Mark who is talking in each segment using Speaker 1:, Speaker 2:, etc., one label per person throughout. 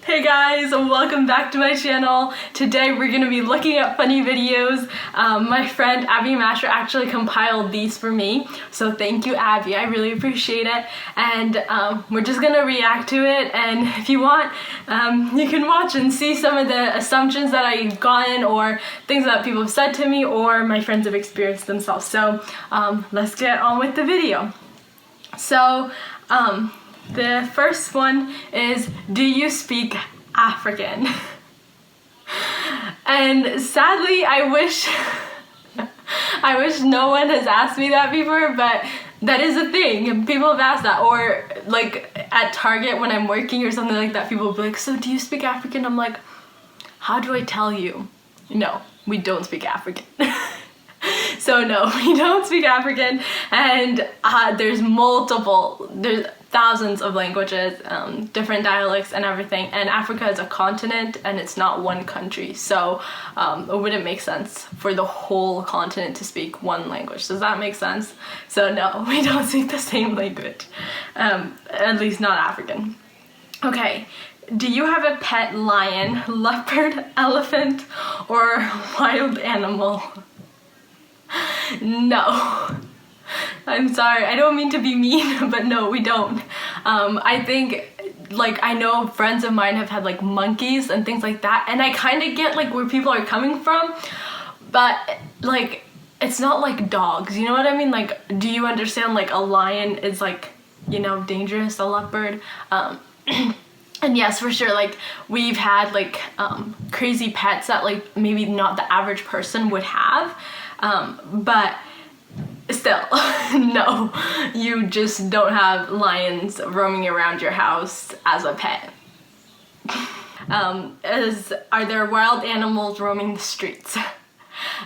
Speaker 1: Hey guys, welcome back to my channel. Today we're going to be looking at funny videos. My friend Abbie Masher actually compiled these for me, so thank you Abbie, I really appreciate it. And we're just going to react to it, and if you want, you can watch and see some of the assumptions that I've gotten or things that people have said to me or my friends have experienced themselves. So let's get on with the video. So the first one is, do you speak African? And sadly, I wish no one has asked me that before, but that is a thing. People have asked that, or like at Target when I'm working or something like that, people will be like, so do you speak African? I'm like, how do I tell you? No, we don't speak African. So no, we don't speak African, and there's thousands of languages, different dialects and everything, and Africa is a continent and it's not one country, so it wouldn't make sense for the whole continent to speak one language. Does that make sense? So no, we don't speak the same language, at least not African. Okay. Do you have a pet lion, leopard, elephant, or wild animal? No. I'm sorry, I don't mean to be mean, but no, we don't. I think, like, I know friends of mine have had like monkeys and things like that, and I kind of get like where people are coming from, but like, it's not like dogs, you know what I mean? Like, do you understand, like, a lion is like, you know, dangerous, a leopard? And yes, for sure, like, we've had like crazy pets that like maybe not the average person would have, but still, no, you just don't have lions roaming around your house as a pet. Are there wild animals roaming the streets?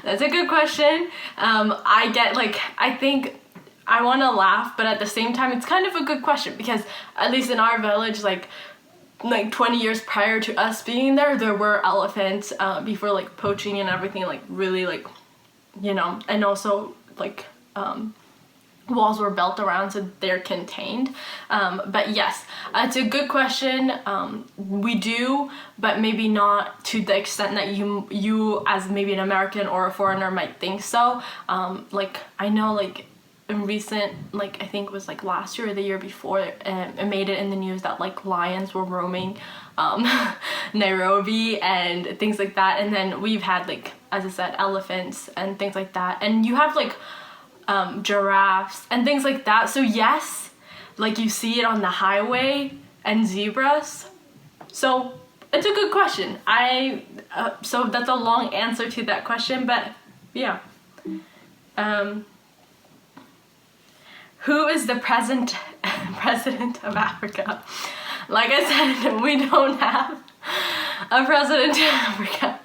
Speaker 1: That's a good question. I think I want to laugh, but at the same time, it's kind of a good question, because at least in our village, like 20 years prior to us being there were elephants, before like poaching and everything, like really, like, you know, and also like walls were built around so they're contained. But yes, it's a good question. We do, but maybe not to the extent that you as maybe an American or a foreigner might think so. Like, I know, like, in recent, like, I think it was like last year or the year before, it made it in the news that like lions were roaming Nairobi and things like that. And then we've had, like, as I said, elephants and things like that, and you have like giraffes and things like that. So yes, like, you see it on the highway, and zebras. So it's a good question. So that's a long answer to that question, but yeah. Who is the president of Africa? Like I said, we don't have a president of Africa.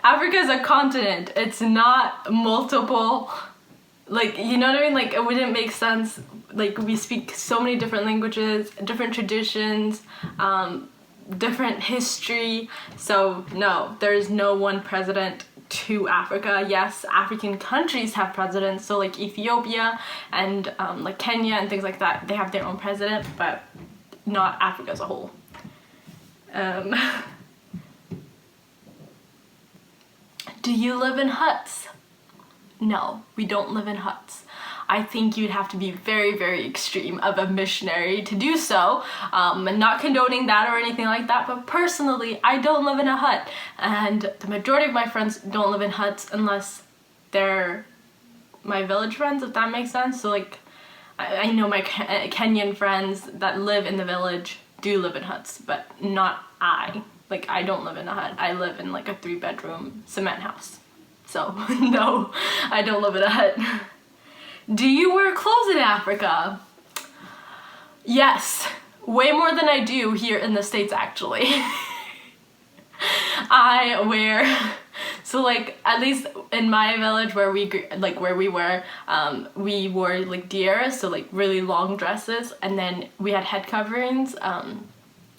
Speaker 1: Africa is a continent. It's not multiple, like, you know what I mean? Like, it wouldn't make sense. Like, we speak so many different languages, different traditions, different history. So no, there is no one president to Africa. Yes, African countries have presidents, so like Ethiopia and like Kenya and things like that, they have their own president, but not Africa as a whole. Do you live in huts? No, we don't live in huts. I think you'd have to be very, very extreme of a missionary to do so. And not condoning that or anything like that, but personally, I don't live in a hut. And the majority of my friends don't live in huts unless they're my village friends, if that makes sense. So like, I know my Kenyan friends that live in the village do live in huts, but not I. Like, I don't live in a hut. I live in like a 3-bedroom cement house. So no, I don't live in a hut. Do you wear clothes in Africa? Yes, way more than I do here in the States, actually. I wear, so like, at least in my village where we were, we wore like tiaras, so like really long dresses, and then we had head coverings.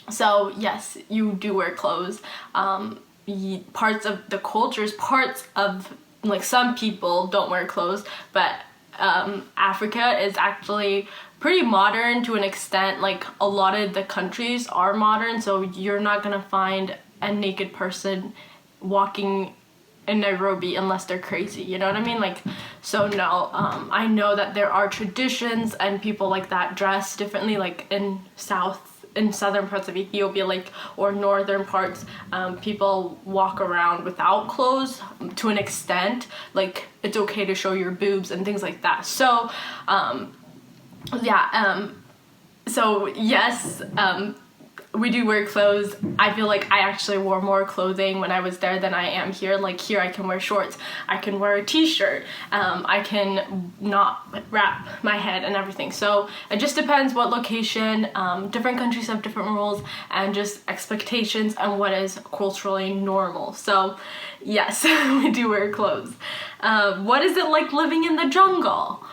Speaker 1: So yes, you do wear clothes. Parts of the cultures, parts of, like, some people don't wear clothes, but Africa is actually pretty modern to an extent. Like a lot of the countries are modern, so you're not gonna find a naked person walking in Nairobi unless they're crazy, you know what I mean? Like, so no, I know that there are traditions and people like that dress differently, like in southern parts of Ethiopia, like, or northern parts, people walk around without clothes to an extent. Like, it's okay to show your boobs and things like that. So, so yes, we do wear clothes. I feel like I actually wore more clothing when I was there than I am here. Like here I can wear shorts, I can wear a t-shirt, I can not wrap my head and everything. So it just depends what location. Different countries have different rules and just expectations and what is culturally normal. So yes, we do wear clothes. What is it like living in the jungle?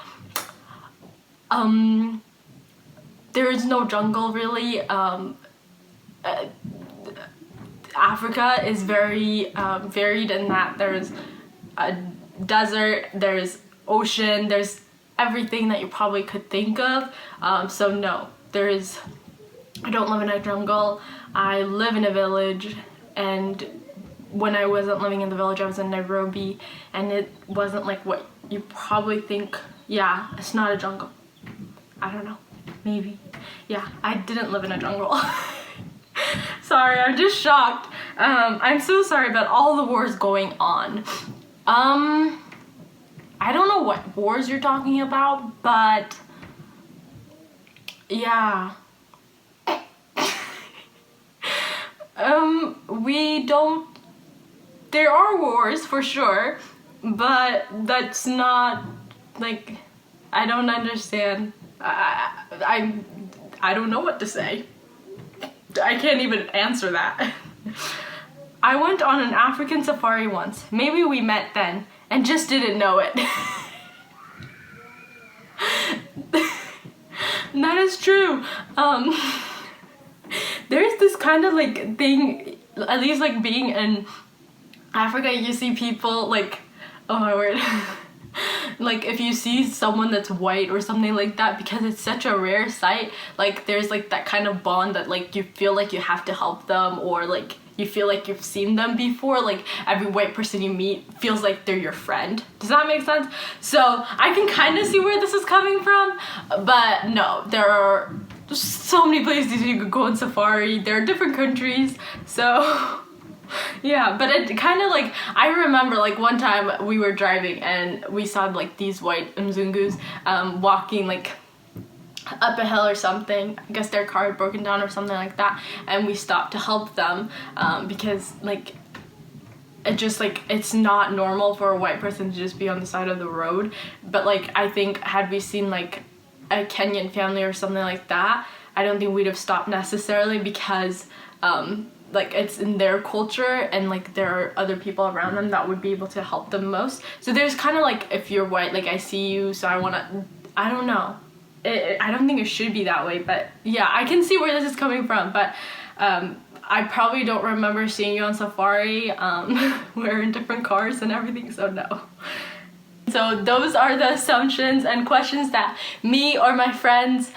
Speaker 1: There is no jungle really. Africa is very varied in that there's a desert, there's ocean, there's everything that you probably could think of. So no, I don't live in a jungle. I live in a village, and when I wasn't living in the village, I was in Nairobi, and it wasn't like what you probably think. Yeah, it's not a jungle. I don't know, maybe. Yeah, I didn't live in a jungle. Sorry, I'm just shocked. I'm so sorry about all the wars going on. I don't know what wars you're talking about, but yeah. There are wars for sure, but that's not, like, I don't understand. I don't know what to say. I can't even answer that. I went on an African safari once. Maybe we met then and just didn't know it. That is true. There's this kind of like thing, at least like being in Africa, you see people like, oh my word. Like if you see someone that's white or something like that, because it's such a rare sight, like there's like that kind of bond that like you feel like you have to help them, or like you feel like you've seen them before. Like every white person you meet feels like they're your friend. Does that make sense? So I can kind of see where this is coming from, but no, there are so many places you could go on safari. There are different countries, so yeah. But it kind of like, I remember like one time we were driving and we saw like these white Mzungus walking like up a hill or something. I guess their car had broken down or something like that, and we stopped to help them because like it just like, it's not normal for a white person to just be on the side of the road. But like I think had we seen like a Kenyan family or something like that, I don't think we'd have stopped necessarily, because like it's in their culture and like there are other people around them that would be able to help them most. So there's kind of like, if you're white, like I see you, so I want to, I don't know. I don't think it should be that way, but yeah, I can see where this is coming from. But I probably don't remember seeing you on safari. We're in different cars and everything, so no. So those are the assumptions and questions that me or my friends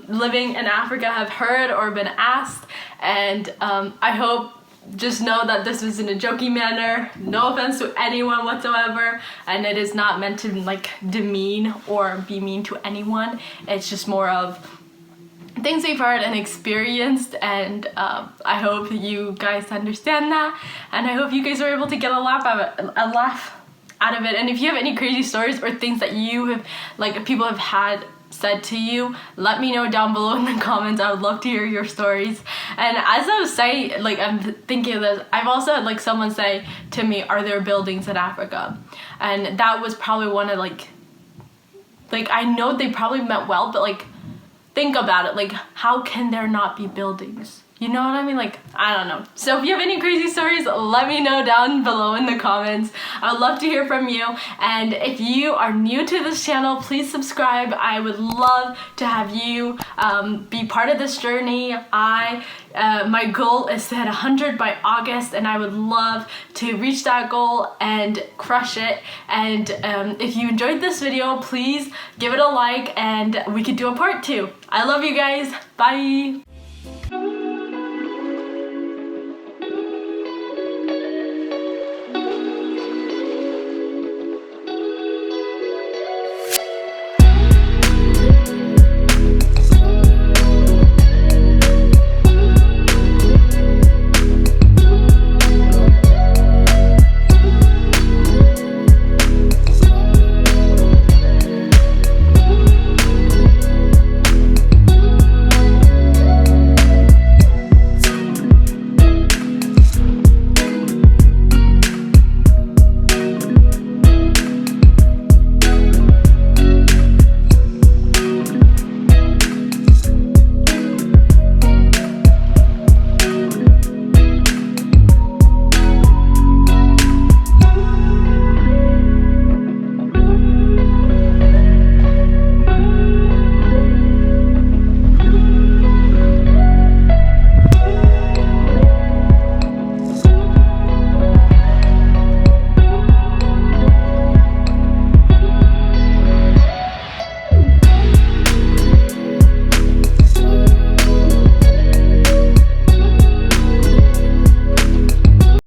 Speaker 1: living in Africa have heard or been asked. And I hope, just know that this was in a joking manner. No offense to anyone whatsoever. And it is not meant to like demean or be mean to anyone. It's just more of things we've heard and experienced, and I hope you guys understand that, and I hope you guys are able to get a laugh out of it. And if you have any crazy stories or things that you have, like people have had said to you, let me know down below in the comments. I would love to hear your stories. And as I was saying, like I'm thinking of this, I've also had like someone say to me, are there buildings in Africa? And that was probably one of like I know they probably meant well, but like think about it, like how can there not be buildings? You know what I mean? Like, I don't know. So if you have any crazy stories, let me know down below in the comments. I would love to hear from you. And if you are new to this channel, please subscribe. I would love to have you be part of this journey. My goal is to hit 100 by August, and I would love to reach that goal and crush it. And if you enjoyed this video, please give it a like, and we could do a part 2. I love you guys. Bye.